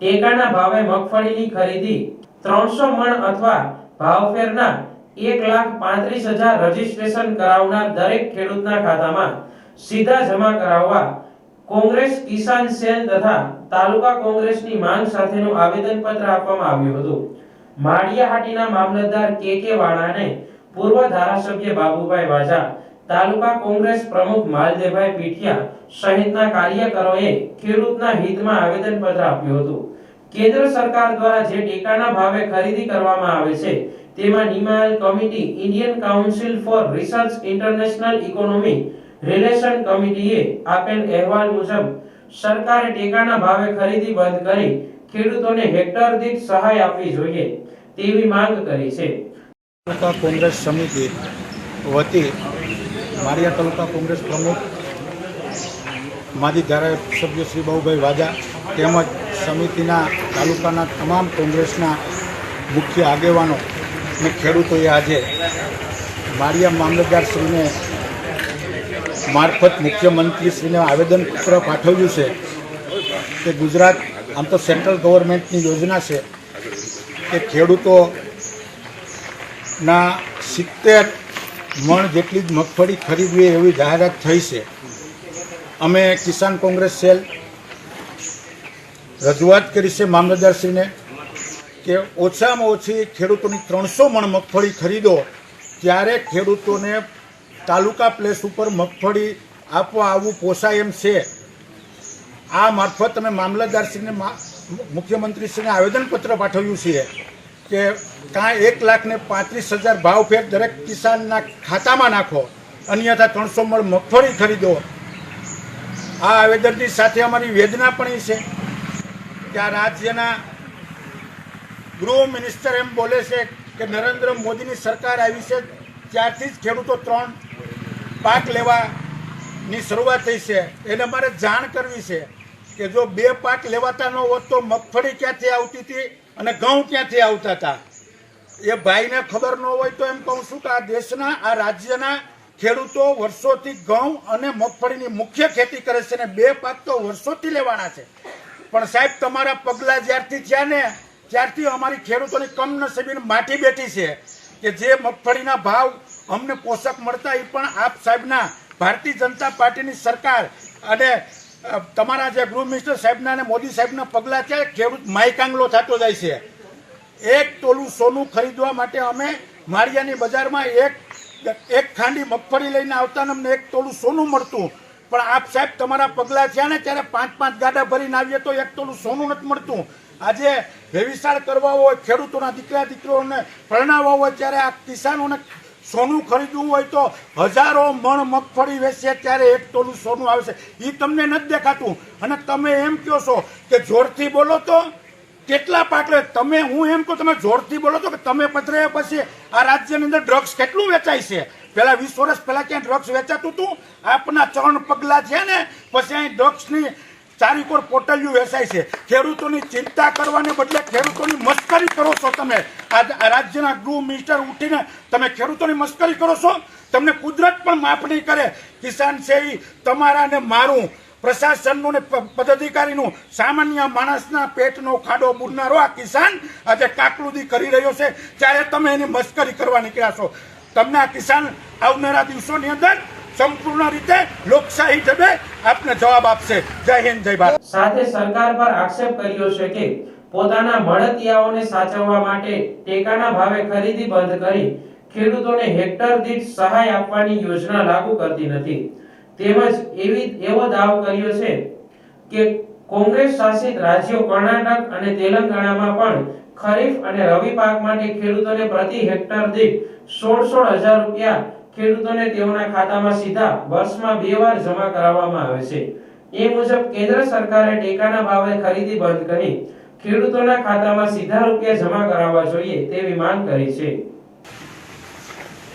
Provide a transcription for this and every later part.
ટેકાના ભાવે મગફળીની ખરીદી 300 મણ અથવા ભાવફેરના 1,35,000 રજીસ્ટ્રેશન કરાવનાર દરેક ખેડૂતના ખાતામાં સીધા જમા કરાવવા કોંગ્રેસ કિસાન સેલ તથા તાલુકા કોંગ્રેસની માંગ સાથેનું આવેદનપત્ર આપવામાં આવ્યું હતું। માળિયાહાટીના મામલતદાર કે વાળાને, પૂર્વ ધારાસભ્ય બાબુભાઈ વાજા, તાલુકા કોંગ્રેસ પ્રમુખ માલદેવભાઈ પીઠિયા સહિતના કાર્યકરોએ ખેડૂતના હિતમાં આવેદનપત્ર આપ્યું હતું। કેન્દ્ર સરકાર દ્વારા જે ટેકાના ભાવે ખરીદી કરવામાં આવે છે તેમાં નિમાયેલ committee Indian council for research international economy relation કમિટીએ આપેલ અહેવાલ મુજબ સરકારે ટેકાના ભાવે ખરીદી બંધ કરી ખેડૂતોને હેક્ટર દીઠ સહાય આપવી જોઈએ તેવી માંગ કરી છે। તાલુકા કોંગ્રેસ સમિતિ વતી માળિયા તાલુકા કોંગ્રેસ પ્રમુખ માજી ધારાસભ્ય શ્રી બાબુભાઈ વાજા તેમજ સમિતિના તાલુકાના તમામ કોંગ્રેસના મુખ્ય આગેવાનો અને ખેડૂતોએ આજે માળિયા મામલતદારશ્રીને મારફત મુખ્યમંત્રીશ્રીને આવેદનપત્ર પાઠવ્યું છે કે ગુજરાત આમ તો સેન્ટ્રલ ગવર્મેન્ટની યોજના છે કે ખેડૂતોના 70 મણ જેટલી જ મગફળી ખરીદવી એવી જાહેરાત થઈ છે। અમે કિસાન કોંગ્રેસ સેલ રજૂઆત કરી છે મામલતદારશ્રીને કે ઓછામાં ઓછી ખેડૂતોની 300 મણ મગફળી ખરીદો, ત્યારે ખેડૂતોને તાલુકા પ્લેસ ઉપર મગફળી આપવા આવવું પોસાય એમ છે। આ મારફત અમે મામલતદારશ્રીને મુખ્યમંત્રીશ્રીને આવેદનપત્ર પાઠવ્યું છે કે કાં 1,35,000 ભાવ ફેર દરેક કિસાનના ખાતામાં નાખો, અન્યથા 300 મણ મગફળી ખરીદો। આ આવેદનની સાથે અમારી વેદના પણ એ છે કે આ રાજ્યના ગૃહ મિનિસ્ટર એમ બોલે છે કે નરેન્દ્ર મોદીની સરકાર આવી છે ત્યારથી જ ખેડૂતો 3 પાક લેવાની શરૂઆત થઈ છે। એને મારે જાણ કરવી છે કે જો 2 પાક લેવાતા ન હોત તો મગફળી ક્યાંથી આવતી હતી અને ઘઉં ક્યાંથી આવતા હતા, એ ભાઈને ખબર ન હોય તો એમ કહું છું કે આ દેશના, આ રાજ્યના ખેડૂતો વર્ષોથી ઘઉં અને મગફળીની મુખ્ય ખેતી કરે છે અને 2 પાક તો વર્ષોથી લેવાના છે। પણ સાહેબ, તમારા પગલાં જ્યારથી થયા ને ત્યારથી અમારી ખેડૂતોની કમનસીબી માઠી બેઠી છે કે જે મગફળીના ભાવ અમને પોષક મળતા એ પણ આપ સાહેબના ભારતીય જનતા પાર્ટીની સરકાર અને તમારા જે ગૃહ મિનિસ્ટર સાહેબના અને મોદી સાહેબના પગલાં છે, ખેડૂત માયકાંગલો થતો જાય છે। 1 તોલું સોનું ખરીદવા માટે અમે માળિયાની બજારમાં એક ખાંડી મગફળી લઈને આવતા ને અમને 1 તોલું સોનું મળતું, પણ આપ સાહેબ તમારા પગલાં થયા ને ત્યારે 5 ગાડા ભરીને આવીએ તો 1 તોલું સોનું નથી મળતું। આજે વ્યવસાય કરવા હોય, ખેડૂતોના દીકરા દીકરીઓને પરણાવવા હોય, ત્યારે આ કિસાનોને સોનું ખરીદવું હોય તો હજારો મણ મગફળી વેચે ત્યારે 1 તોલું સોનું આવે છે, એ તમને નથી દેખાતું। અને તમે એમ કહો છો કે જોરથી બોલો તો કેટલા પાક લે, તમે હું એમ કહું તમે જોરથી બોલો તો કે તમે પધરાયા પછી આ રાજ્યની અંદર ડ્રગ્સ કેટલું વેચાય છે? પહેલા 20 વર્ષ પહેલા ક્યાં ડ્રગ્સ વેચાતું હતું? આપના 3 પગલાં છે ને પછી અહીં ડ્રગ્સની ચારીકોર પોટલિયું વેચાય છે। ખેડૂતોની ચિંતા કરવાને બદલે ખેડૂતોની મસ્કરી કરો છો તમે। આ રાજ્યના ગૃહ મિનિસ્ટર ઉઠીને તમે ખેડૂતોની મસ્કરી કરો છો। તમને કુદરત પણ માફ નહીં કરે। કિસાન છે એ તમારા ને મારું, પ્રશાસનનું ને પદાધિકારીનું, સામાન્ય માણસના પેટનો ખાડો બુરનારો આ કિસાન આજે કાકલુદી કરી રહ્યો છે, ત્યારે તમે એની મસ્કરી કરવા નીકળ્યા છો। તમને આ કિસાન આવનારા દિવસોની અંદર સંપૂર્ણ રીતે લોકશાહી ઢબે આપને જવાબ આપશે। જય હિન્દ, જય ભારત। સાથે સરકાર પર આક્ષેપ કર્યો છે કે પોતાના મળતિયાઓને સાચવવા માટે ટેકાના ભાવે ખરીદી બંધ કરી ખેડૂતોને હેક્ટર દીઠ સહાય આપવાની યોજના લાગુ કરતી નથી। તેમજ એવો દાવો કર્યો છે કે કોંગ્રેસ શાસિત રાજ્યો કર્ણાટક અને તેલંગાણામાં પણ ખરીફ અને રવિ પાક માટે ખેડૂતોને પ્રતિ હેક્ટર દીઠ 16,000 રૂપિયા ખેડૂતોને તેઓના ખાતામાં સીધા વર્ષમાં 2 વાર જમા કરાવવામાં આવે છે। એ મુજબ કેન્દ્ર સરકારે ટેકાના ભાવે ખરીદી બંધ કરી ખેડૂતોના ખાતામાં સીધા રૂપિયા જમા કરાવવા જોઈએ તેવી માંગ કરી છે।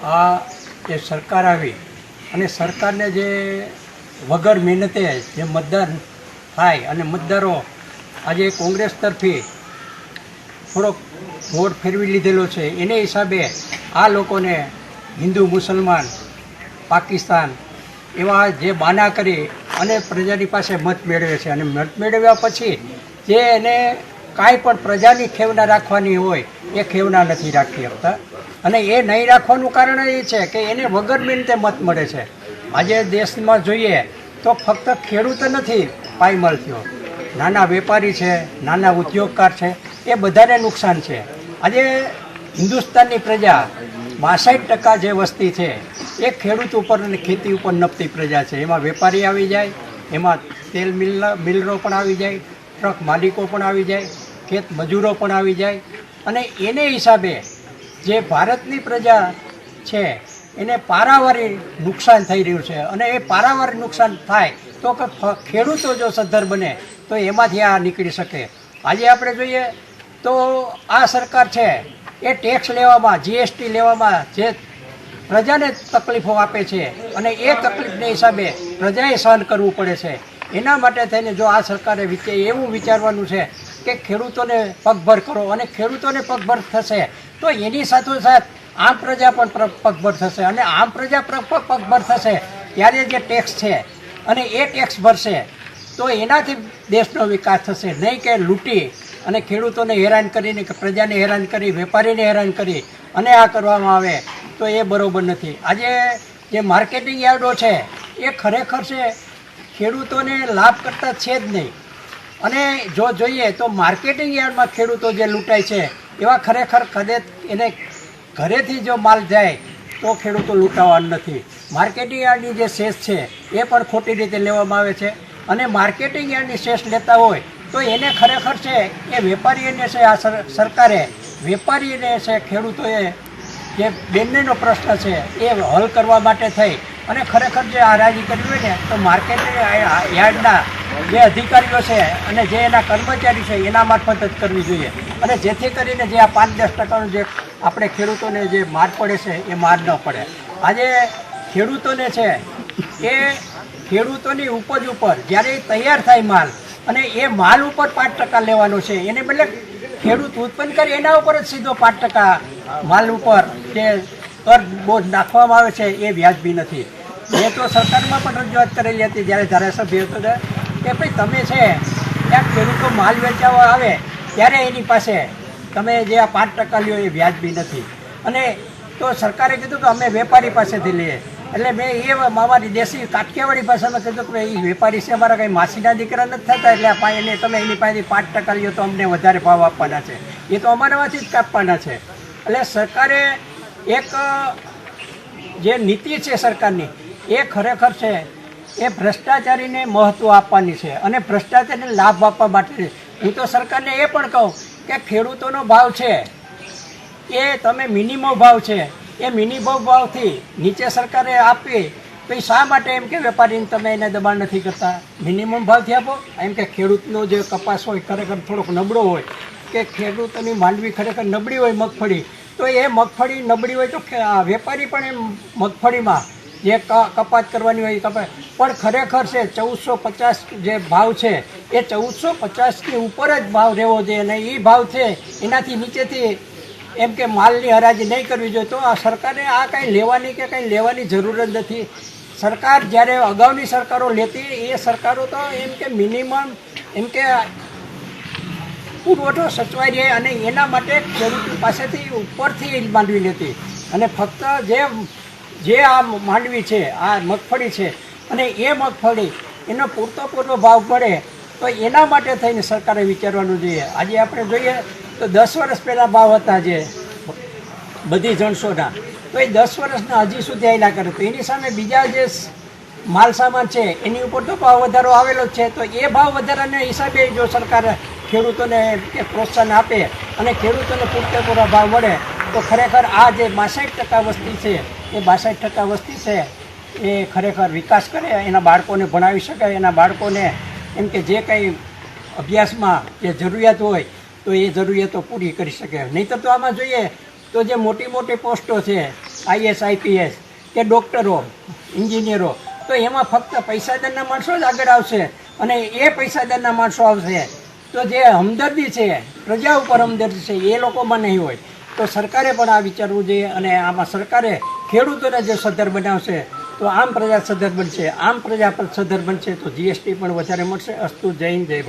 આ જે સરકાર આવી અને સરકારને જે વગર મહેનતે જે મતદાન થાય અને મતદારો આજે કોંગ્રેસ તરફી થોડોક વોટ ફેરવી લીધેલો છે, એને હિસાબે આ લોકોને હિન્દુ, મુસલમાન, પાકિસ્તાન એવા જે બાના કરી અને પ્રજાની પાસે મત મેળવે છે અને મત મેળવ્યા પછી જે એને કાંઈ પણ પ્રજાની ખેવના રાખવાની હોય એ ખેવના નથી રાખી શકતા. અને એ નહીં રાખવાનું કારણ એ છે કે એને વગર મિનિટે મત મળે છે. આજે દેશમાં જોઈએ તો ફક્ત ખેડૂત નથી પાયમાલ થયો, નાના વેપારી છે, નાના ઉદ્યોગકાર છે, એ બધાને નુકસાન છે. આજે હિન્દુસ્તાનની પ્રજા 62% જે વસ્તી છે એ ખેડૂત ઉપર અને ખેતી ઉપર નપતી પ્રજા છે. એમાં વેપારી આવી જાય, એમાં તેલ મિલરો પણ આવી જાય, ટ્રક માલિકો પણ આવી જાય, ખેત મજૂરો પણ આવી જાય. અને એને હિસાબે જે ભારતની પ્રજા છે એને પારાવારી નુકસાન થઈ રહ્યું છે. અને એ પારાવારી નુકસાન થાય તો કે ખેડૂતો જો સદ્ધર બને તો એમાંથી આ નીકળી શકે. આજે આપણે જોઈએ તો આ સરકાર છે એ ટેક્સ લેવામાં, જીએસટી લેવામાં જે પ્રજાને તકલીફો આપે છે અને એ તકલીફને હિસાબે પ્રજાએ સહન કરવું પડે છે. એના માટે થઈને જો આ સરકારે એવું વિચારવાનું છે કે ખેડૂતોને પગભર કરો, અને ખેડૂતોને પગભર થશે તો એની સાથોસાથ આમ પ્રજા પણ પગભર થશે. અને આમ પ્રજા પગભર થશે ત્યારે જે ટેક્સ છે અને એ ટેક્સ ભરશે તો એનાથી દેશનો વિકાસ થશે. નહીં કે લૂંટી અને ખેડૂતોને હેરાન કરીને કે પ્રજાને હેરાન કરી, વેપારીને હેરાન કરી અને આ કરવામાં આવે તો એ બરાબર નથી. આજે જે માર્કેટિંગ યાર્ડો છે એ ખરેખર છે ખેડૂતોને લાભ કરતા છે જ નહીં. અને જો જોઈએ તો માર્કેટિંગ યાર્ડમાં ખેડૂતો જે લૂંટાય છે એવા ખરેખર કદાચ એને ઘરેથી જો માલ જાય તો ખેડૂતો લૂંટાવાના નથી. માર્કેટિંગ યાર્ડની જે સેસ છે એ પણ ખોટી રીતે લેવામાં આવે છે. અને માર્કેટિંગ યાર્ડની સેસ લેતા હોય તો એને ખરેખર છે એ વેપારીઓને છે આ સરકારે વેપારીને છે ખેડૂતોએ જે બંનેનો પ્રશ્ન છે એ હલ કરવા માટે થઈ અને ખરેખર જે હરાજી કરવી હોય ને તો માર્કેટિંગ યાર્ડના જે અધિકારીઓ છે અને જે એના કર્મચારી છે એના મારફત જ કરવી જોઈએ. અને જેથી કરીને જે આ 5-10% જે આપણે ખેડૂતોને જે માર પડે છે એ માર ન પડે. આજે ખેડૂતોને છે એ ખેડૂતોની ઉપજ ઉપર જ્યારે તૈયાર થાય માલ અને એ માલ ઉપર 5% લેવાનો છે, એને બદલે ખેડૂત ઉત્પન્ન કરે એના ઉપર જ સીધો 5% માલ ઉપર જે કર બોજ નાખવામાં આવે છે એ વ્યાજબી નથી. એ તો સરકારમાં પણ રજૂઆત કરેલી હતી જ્યારે ધારાસભ્ય હતો કે ભાઈ તમે છે ત્યાં ખેડૂતો માલ વેચાવા આવે ત્યારે એની પાસે તમે જે આ 5% લ્યો એ વ્યાજબી નથી. અને તો સરકારે કીધું કે અમે વેપારી પાસેથી લઈએ. એટલે મેં એ અમારી દેશી કાઠિયાવાડી ભાષામાં કીધું કે એ વેપારી છે અમારા કંઈ માસીના દીકરા નથી થતા, એટલે એને તમે એની પાસેથી 5% લ્યો તો અમને વધારે ભાવ આપવાના છે, એ તો અમારામાંથી જ કાપવાના છે. એટલે સરકારે એક જે નીતિ છે સરકારની એ ખરેખર છે એ ભ્રષ્ટાચારીને મહત્ત્વ આપવાની છે અને ભ્રષ્ટાચારને લાભ આપવા માટે. હું તો સરકારને એ પણ કહું કે ખેડૂતોનો ભાવ છે એ તમે મિનિમમ ભાવ છે એ મિનિમમ ભાવથી નીચે સરકારે આપી તો એ શા માટે એમ કે વેપારીને તમે એને દબાણ નથી કરતા? મિનિમમ ભાવથી આપો. એમ કે ખેડૂતનો જે કપાસ હોય ખરેખર થોડોક નબળો હોય કે ખેડૂતોની માંડવી ખરેખર નબળી હોય મગફળી, તો એ મગફળી નબળી હોય તો વેપારી પણ એમ મગફળીમાં જે કપાત કરવાની હોય કપાત પણ ખરેખર છે 1450 જે ભાવ છે એ 1450ની ઉપર જ ભાવ રહેવો જોઈએ. અને એ ભાવ છે એનાથી નીચેથી એમ કે માલની હરાજી નહીં કરવી જોઈએ. તો આ સરકારે આ કાંઈ લેવાની કે કંઈ લેવાની જરૂર જ નથી. સરકાર જ્યારે અગાઉની સરકારો લેતી એ સરકારો તો એમ કે મિનિમમ એમ કે પુરવઠો સચવાઈ રહે અને એના માટે ખેડૂત પાસેથી ઉપરથી માંડવી લેતી. અને ફક્ત જે આ માંડવી છે, આ મગફળી છે અને એ મગફળી એનો પૂરતો ભાવ પડે તો એના માટે થઈને સરકારે વિચારવાનું જોઈએ. આજે આપણે જોઈએ તો 10 વર્ષ પહેલાં ભાવ હતા જે બધી જણસોના, તો એ 10 વર્ષના હજી સુધી આયલા કરે. તો એની સામે બીજા જે માલ સામાન છે એની ઉપર તો ભાવ વધારો આવેલો જ છે. તો એ ભાવ વધારાના હિસાબે જો સરકાર ખેડૂતોને પ્રોત્સાહન આપે અને ખેડૂતોને પૂરતા ભાવ મળે તો ખરેખર આ જે 62% વસ્તી છે એ 62% વસ્તી છે એ ખરેખર વિકાસ કરે, એના બાળકોને ભણાવી શકે, એના બાળકોને એમ કે જે કંઈ અભ્યાસમાં જે જરૂરિયાત હોય તો એ જરૂરિયાતો પૂરી કરી શકે. નહીંતર તો આમાં જોઈએ તો જે મોટી પોસ્ટો છે IAS IPS કે ડૉક્ટરો, એન્જિનિયરો, તો એમાં ફક્ત પૈસાદારના માણસો જ આગળ આવશે. અને એ પૈસાદારના માણસો આવશે તો જે હમદર્દી છે, પ્રજા ઉપર હમદર્દી છે એ લોકોમાં નહીં હોય. તો સરકારે પણ આ વિચારવું જોઈએ. અને આમાં સરકારે ખેડૂતોને જે સદ્ધર બનાવશે તો આમ પ્રજા સદ્ધર બનશે, આમ પ્રજા પર સદ્ધર બનશે તો GST પણ વધારે મળશે. અસ્તુ. જય હિન્દ, જય ભારત.